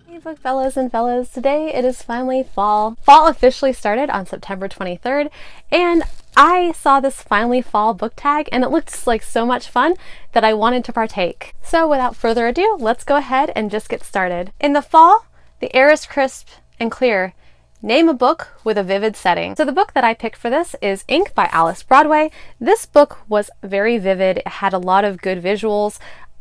Hey book fellas and fellas, today it is finally fall. Fall officially started on September 23rd, and I saw this finally fall book tag and it looked like so much fun that I wanted to partake. So without further ado, let's go ahead and just get started. In the fall, the air is crisp and clear. Name a book with a vivid setting. So the book that I picked for this is Ink by Alice Broadway. This book was very vivid. It had a lot of good visuals.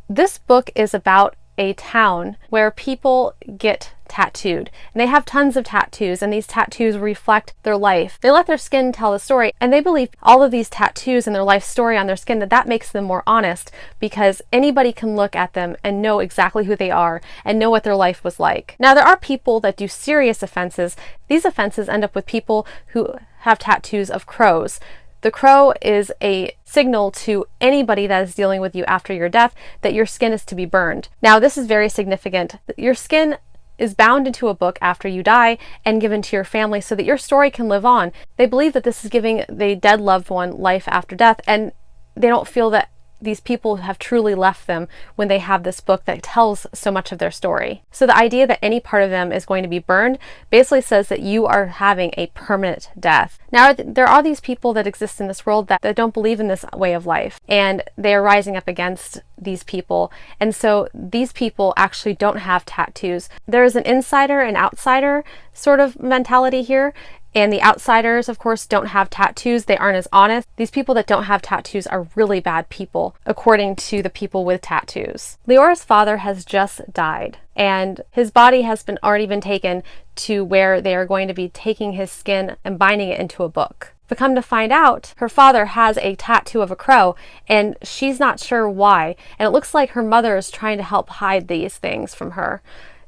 This book is about a town where people get tattooed, and they have tons of tattoos, and these tattoos reflect their life. They let their skin tell the story, and they believe all of these tattoos and their life story on their skin, that makes them more honest, because anybody can look at them and know exactly who they are and know what their life was like. Now, there are people that do serious offenses. These offenses end up with people who have tattoos of crows. The crow is a signal to anybody that is dealing with you after your death that your skin is to be burned. Now, this is very significant. Your skin is bound into a book after you die and given to your family so that your story can live on. They believe that this is giving the dead loved one life after death, and they don't feel that these people have truly left them when they have this book that tells so much of their story. So the idea that any part of them is going to be burned basically says that you are having a permanent death. Now, there are these people that exist in this world that don't believe in this way of life, and they are rising up against these people. And so these people actually don't have tattoos. There is an insider and outsider sort of mentality here. And the outsiders, of course, don't have tattoos. They aren't as honest. These people that don't have tattoos are really bad people, according to the people with tattoos. Leora's father has just died, and his body has already been taken to where they are going to be taking his skin and binding it into a book. But come to find out, her father has a tattoo of a crow, and she's not sure why. And it looks like her mother is trying to help hide these things from her.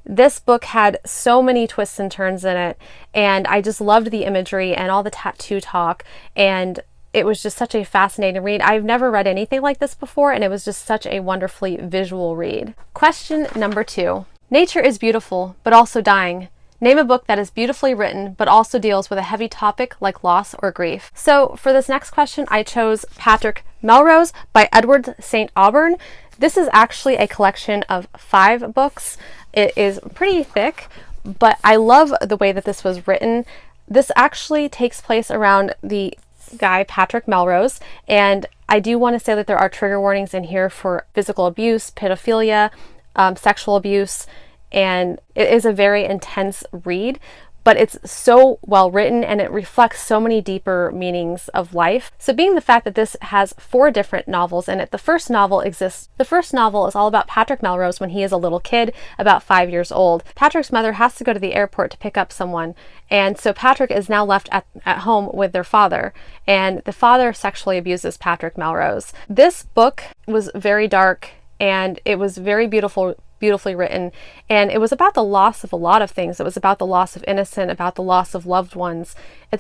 This book had so many twists and turns in it, and I just loved the imagery and all the tattoo talk, and it was just such a fascinating read. I've never read anything like this before, and it was just such a wonderfully visual read. Question number 2. Nature is beautiful, but also dying. Name a book that is beautifully written, but also deals with a heavy topic like loss or grief. So for this next question, I chose Patrick Melrose by Edward St. Auburn. This is actually a collection of 5 books. It is pretty thick, but I love the way that this was written. This actually takes place around the guy Patrick Melrose, and I do want to say that there are trigger warnings in here for physical abuse, pedophilia, sexual abuse, and it is a very intense read, but it's so well written and it reflects so many deeper meanings of life. So being the fact that this has 4 different novels in it, the first novel is all about Patrick Melrose when he is a little kid, about 5 years old. Patrick's mother has to go to the airport to pick up someone, and so Patrick is now left at home with their father, and the father sexually abuses Patrick Melrose. This book was very dark, and it was very beautifully written, and it was about the loss of a lot of things. It was about the loss of innocence, about the loss of loved ones.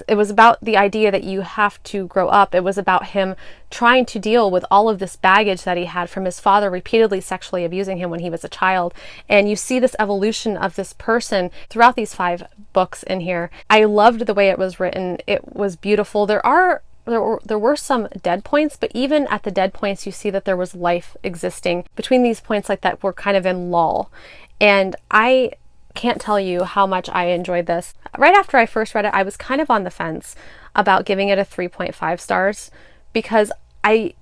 It was about the idea that you have to grow up. It was about him trying to deal with all of this baggage that he had from his father repeatedly sexually abusing him when he was a child. And you see this evolution of this person throughout these 5 books in here. I loved the way it was written. It was beautiful. There were some dead points, but even at the dead points, you see that there was life existing between these points like that were kind of in lull. And I can't tell you how much I enjoyed this. Right after I first read it, I was kind of on the fence about giving it a 3.5 stars because I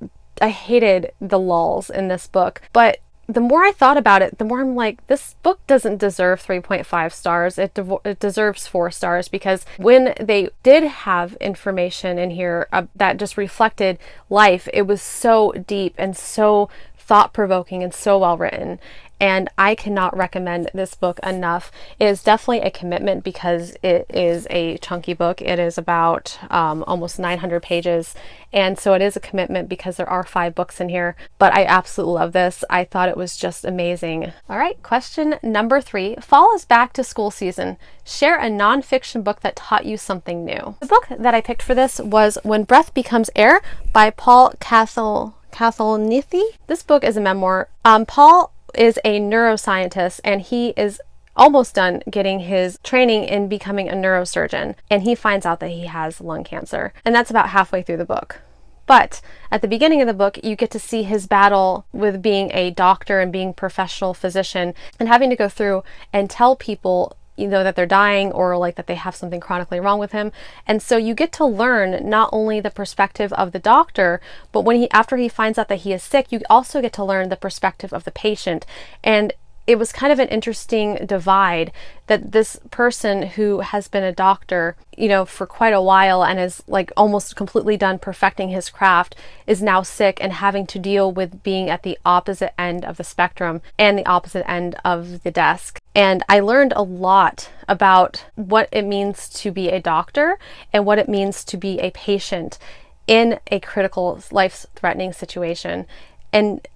hated the lulls in this book. But the more I thought about it, the more I'm like, this book doesn't deserve 3.5 stars. It deserves 4 stars, because when they did have information in here that just reflected life, it was so deep and so thought-provoking and so well written. And I cannot recommend this book enough. It is definitely a commitment because it is a chunky book. It is about almost 900 pages. And so it is a commitment because there are 5 books in here. But I absolutely love this. I thought it was just amazing. All right, question number 3. Fall is back to school season. Share a nonfiction book that taught you something new. The book that I picked for this was When Breath Becomes Air by Paul Cathalnithi. This book is a memoir. Paul is a neuroscientist, and he is almost done getting his training in becoming a neurosurgeon, and he finds out that he has lung cancer, and that's about halfway through the book. But at the beginning of the book, you get to see his battle with being a doctor and being a professional physician and having to go through and tell people, you know, that they're dying or like that they have something chronically wrong with him. And so you get to learn not only the perspective of the doctor, but after he finds out that he is sick, you also get to learn the perspective of the patient. And it was kind of an interesting divide that this person who has been a doctor, you know, for quite a while and is like almost completely done perfecting his craft is now sick and having to deal with being at the opposite end of the spectrum and the opposite end of the desk. And I learned a lot about what it means to be a doctor and what it means to be a patient in a critical, life-threatening situation. And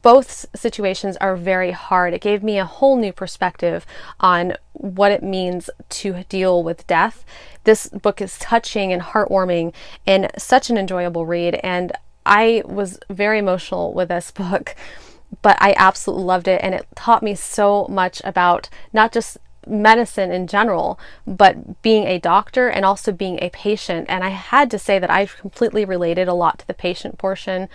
both situations are very hard. It gave me a whole new perspective on what it means to deal with death. This book is touching and heartwarming and such an enjoyable read. And I was very emotional with this book, but I absolutely loved it. And it taught me so much about not just medicine in general, but being a doctor and also being a patient. And I had to say that I completely related a lot to the patient portion.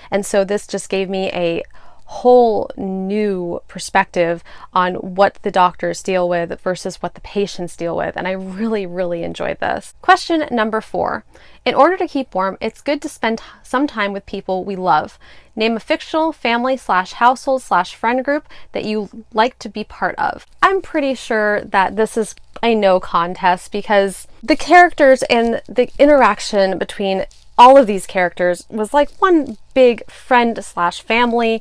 And so this just gave me a whole new perspective on what the doctors deal with versus what the patients deal with. And I really, really enjoyed this. Question number 4. In order to keep warm, it's good to spend some time with people we love. Name a fictional family/household/friend group that you like to be part of. I'm pretty sure that this is a no contest because the characters and the interaction between all of these characters was like one big friend/family,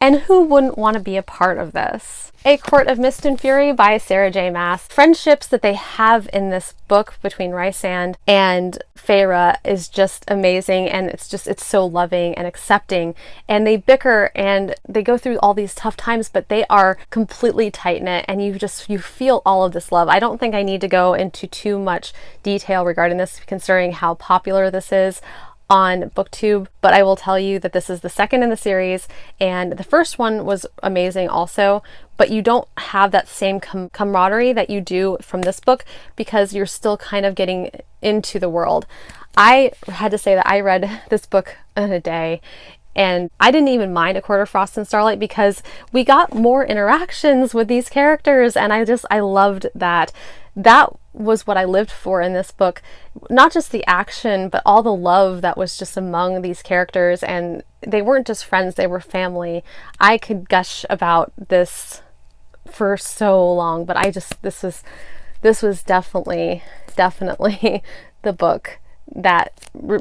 and who wouldn't want to be a part of this? A Court of Mist and Fury by Sarah J. Maas. Friendships that they have in this book between Rysand and Feyre is just amazing, and it's so loving and accepting, and they bicker and they go through all these tough times, but they are completely tight-knit, and you feel all of this love. I don't think I need to go into too much detail regarding this, considering how popular this is on BookTube, but I will tell you that this is the second in the series, and the first one was amazing also, but you don't have that same camaraderie that you do from this book because you're still kind of getting into the world. I had to say that I read this book in a day, and I didn't even mind A Court of Frost and Starlight because we got more interactions with these characters, and I loved that. That was what I lived for in this book. Not just the action, but all the love that was just among these characters, and they weren't just friends, they were family. I could gush about this for so long, but this was definitely the book that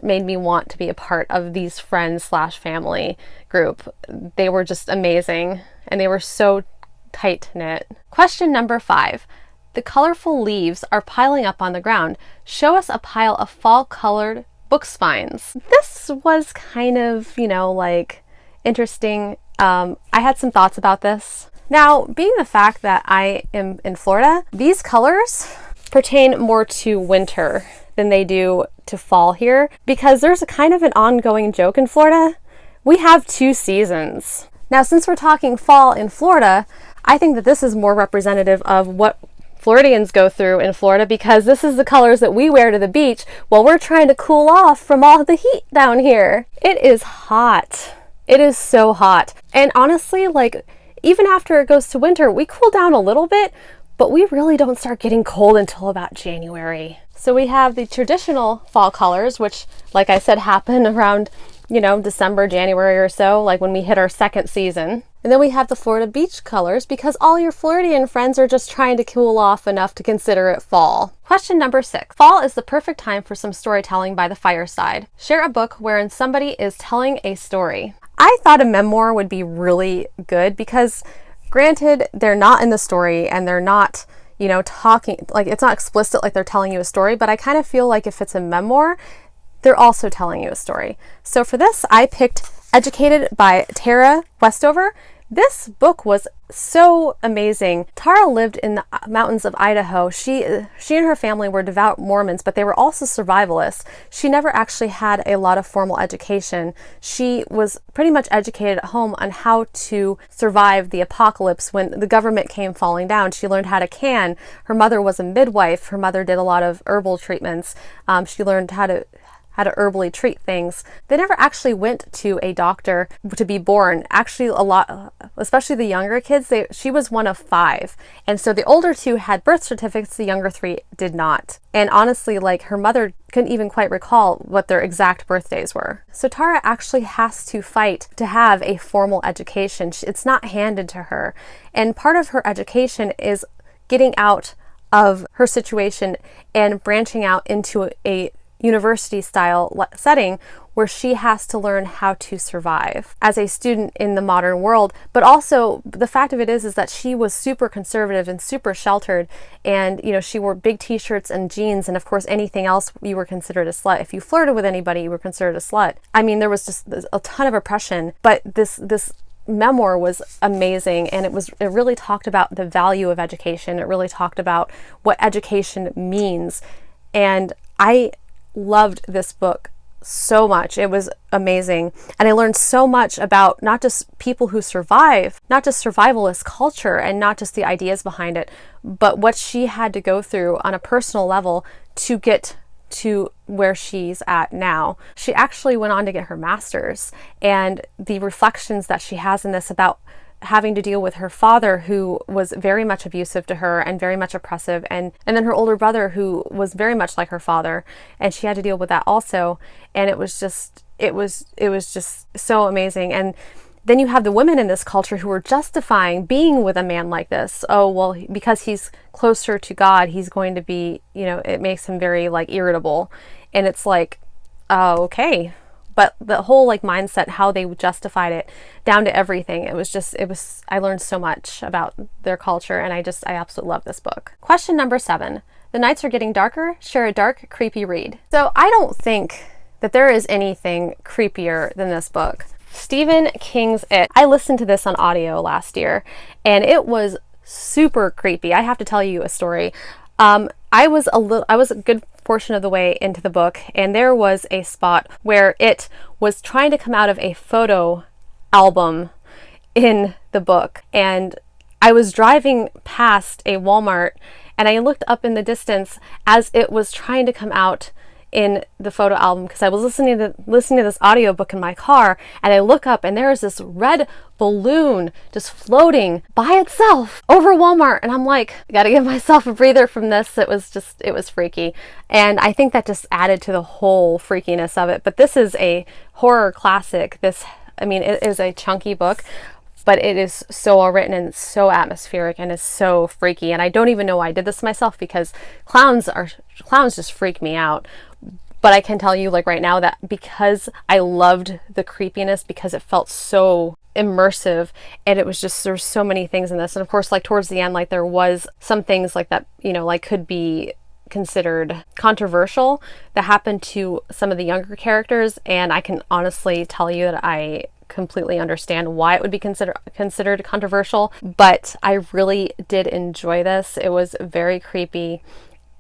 made me want to be a part of these friends/family group. They were just amazing, and they were so tight-knit. Question number 5. The colorful leaves are piling up on the ground. Show us a pile of fall-colored book spines. This was kind of, like interesting. I had some thoughts about this. Now, being the fact that I am in Florida, these colors pertain more to winter than they do to fall here because there's a kind of an ongoing joke in Florida. We have 2 seasons. Now, since we're talking fall in Florida, I think that this is more representative of what Floridians go through in Florida because this is the colors that we wear to the beach while we're trying to cool off from all the heat down here. It is hot. It is so hot. And honestly, even after it goes to winter, we cool down a little bit, but we really don't start getting cold until about January. So we have the traditional fall colors, which, like I said, happen around, December, January or so, like when we hit our second season. And then we have the Florida beach colors because all your Floridian friends are just trying to cool off enough to consider it fall. Question number 6. Fall is the perfect time for some storytelling by the fireside. Share a book wherein somebody is telling a story. I thought a memoir would be really good because, granted, they're not in the story and they're not, talking, it's not explicit like they're telling you a story, but I kind of feel like if it's a memoir, they're also telling you a story. So for this, I picked Educated by Tara Westover. This book was so amazing. Tara lived in the mountains of Idaho. She and her family were devout Mormons, but they were also survivalists. She never actually had a lot of formal education. She was pretty much educated at home on how to survive the apocalypse when the government came falling down. She learned how to can. Her mother was a midwife. Her mother did a lot of herbal treatments. She learned how how to herbally treat things. They never actually went to a doctor to be born. Actually, a lot, especially the younger kids, she was one of 5. And so the older 2 had birth certificates, the younger 3 did not. And honestly, like, her mother couldn't even quite recall what their exact birthdays were. So Tara actually has to fight to have a formal education. It's not handed to her. And part of her education is getting out of her situation and branching out into a university style setting where she has to learn how to survive as a student in the modern world. But also the fact of it is that she was super conservative and super sheltered, and she wore big t-shirts and jeans, and of course anything else you were considered a slut. If you flirted with anybody, you were considered a slut. I mean, there was just a ton of oppression, but this memoir was amazing, and it really talked about the value of education. It really talked about what education means, and I loved this book so much. It was amazing, and I learned so much about not just people who survive, not just survivalist culture, and not just the ideas behind it, but what she had to go through on a personal level to get to where she's at now. She actually went on to get her master's, and the reflections that she has in this about having to deal with her father, who was very much abusive to her and very much oppressive, and then her older brother, who was very much like her father, and she had to deal with that also. And it was just so amazing. And then you have the women in this culture who are justifying being with a man like this. Oh, well, because he's closer to God, he's going to be, it makes him very like irritable. And it's like, oh, okay. But the whole like mindset, how they justified it down to everything, I learned so much about their culture, and I absolutely love this book. Question number 7. The nights are getting darker. Share a dark, creepy read. So I don't think that there is anything creepier than this book. Stephen King's It. I listened to this on audio last year, and it was super creepy. I have to tell you a story. I was a good portion of the way into the book, and there was a spot where it was trying to come out of a photo album in the book, and I was driving past a Walmart, and I looked up in the distance as it was trying to come out in the photo album, because I was listening to this audiobook in my car, and I look up and there is this red balloon just floating by itself over Walmart, and I'm like, I gotta give myself a breather from this. It was freaky, and I think that just added to the whole freakiness of it. But this is a horror classic. It is a chunky book, but it is so well written and so atmospheric and is so freaky. And I don't even know why I did this myself, because clowns just freak me out. But I can tell you, like, right now, that because I loved the creepiness, because it felt so immersive, and it was just, there's so many things in this. And of course, like towards the end, like there was some things like that, like could be considered controversial that happened to some of the younger characters. And I can honestly tell you that I completely understand why it would be considered controversial, but I really did enjoy this. It was very creepy,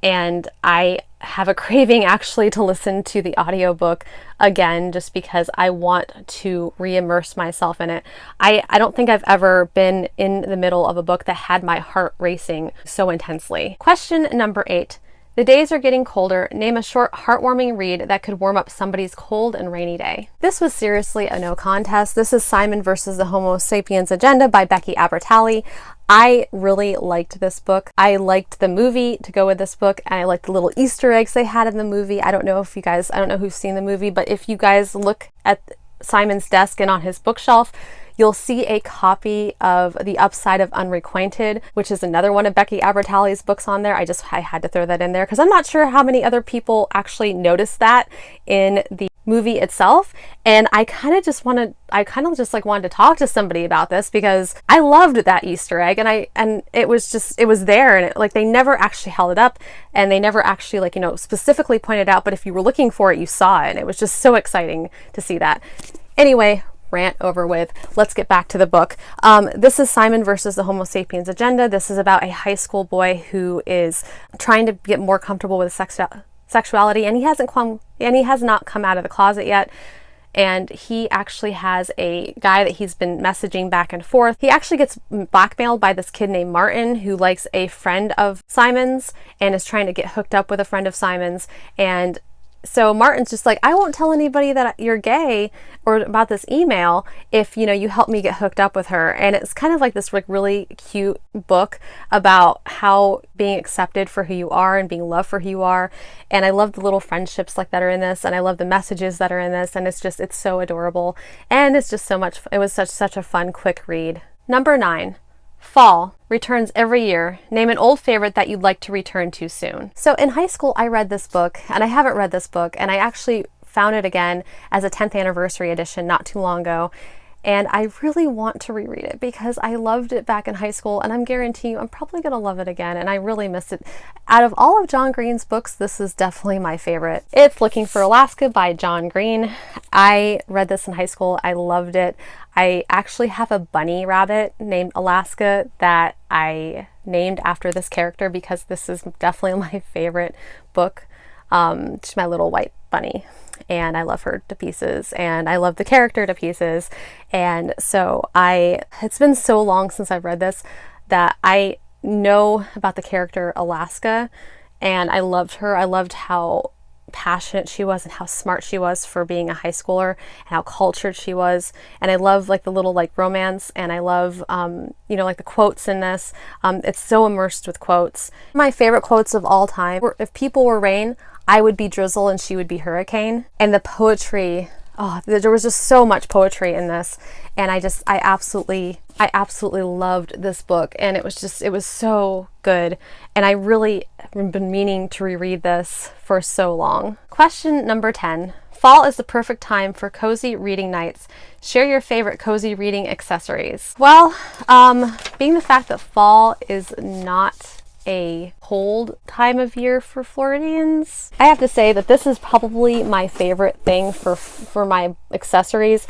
and I have a craving actually to listen to the audiobook again, just because I want to re-immerse myself in it. I don't think I've ever been in the middle of a book that had my heart racing so intensely. Question number 8. The days are getting colder. Name a short, heartwarming read that could warm up somebody's cold and rainy day. This was seriously a no contest. This is Simon versus the Homo Sapiens Agenda by Becky Abertali. I really liked this book. I liked the movie to go with this book, and I liked the little Easter eggs they had in the movie. I don't know who's seen the movie, but if you guys look at Simon's desk and on his bookshelf, you'll see a copy of The Upside of Unrequited, which is another one of Becky Abertali's books on there. I had to throw that in there because I'm not sure how many other people actually noticed that in the movie itself. And I kind of just wanted to talk to somebody about this, because I loved that Easter egg, and it was there, and they never actually held it up, and they never actually specifically pointed out, but if you were looking for it, you saw it, and it was just so exciting to see that. Anyway, rant over with. Let's get back to the book. This is Simon versus the Homo Sapiens Agenda. This is about a high school boy who is trying to get more comfortable with sexuality, and he has not come out of the closet yet. And he actually has a guy that he's been messaging back and forth. He actually gets blackmailed by this kid named Martin, who likes a friend of Simon's and is trying to get hooked up with a friend of Simon's. And so Martin's just like, I won't tell anybody that you're gay or about this email if, you know, you help me get hooked up with her. And it's kind of like this like really cute book about how being accepted for who you are and being loved for who you are. And I love the little friendships like that are in this, and I love the messages that are in this, and it's so adorable. And it's just so much, it was such a fun, quick read. Number 9. Fall returns every year. Name an old favorite that you'd like to return to soon. So in high school, I read this book, and I haven't read this book, and I actually found it again as a 10th anniversary edition not too long ago. And I really want to reread it because I loved it back in high school, and I'm guaranteeing you I'm probably going to love it again, and I really missed it. Out of all of John Green's books, this is definitely my favorite. It's Looking for Alaska by John Green. I read this in high school. I loved it. I actually have a bunny rabbit named Alaska that I named after this character because this is definitely my favorite book. She's my little white bunny, and I love her to pieces, and I love the character to pieces. And so it's been so long since I've read this that I know about the character Alaska, and I loved her. I loved how passionate she was and how smart she was for being a high schooler and how cultured she was. And I love like the little like romance, and I love you know, like the quotes in this. It's so immersed with quotes. My favorite quotes of all time were, if people were rain, I would be drizzle and she would be hurricane. And the poetry, oh, there was just so much poetry in this, and I absolutely loved this book, and it was so good, and I really have been meaning to reread this for so long. Question number 10. Fall is the perfect time for cozy reading nights. Share your favorite cozy reading accessories. Well, being the fact that fall is not a cold time of year for Floridians, I have to say that this is probably my favorite thing for my accessories.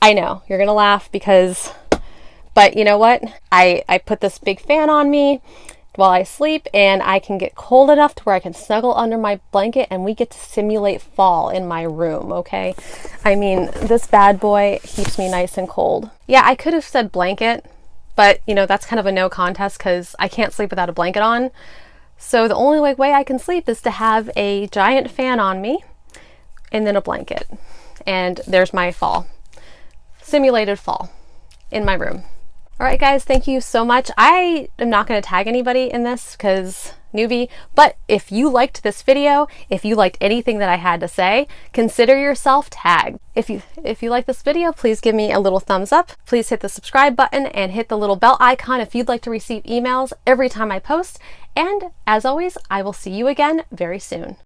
I know you're gonna laugh but you know what? I put this big fan on me while I sleep, and I can get cold enough to where I can snuggle under my blanket, and we get to simulate fall in my room, okay? I mean, this bad boy keeps me nice and cold. Yeah, I could have said blanket, but you know, that's kind of a no contest because I can't sleep without a blanket on. So the only way I can sleep is to have a giant fan on me and then a blanket. And there's my fall. Simulated fall in my room. All right, guys, thank you so much. I am not going to tag anybody in this because newbie, but if you liked this video, if you liked anything that I had to say, consider yourself tagged. If you like this video, please give me a little thumbs up. Please hit the subscribe button and hit the little bell icon if you'd like to receive emails every time I post. And as always, I will see you again very soon.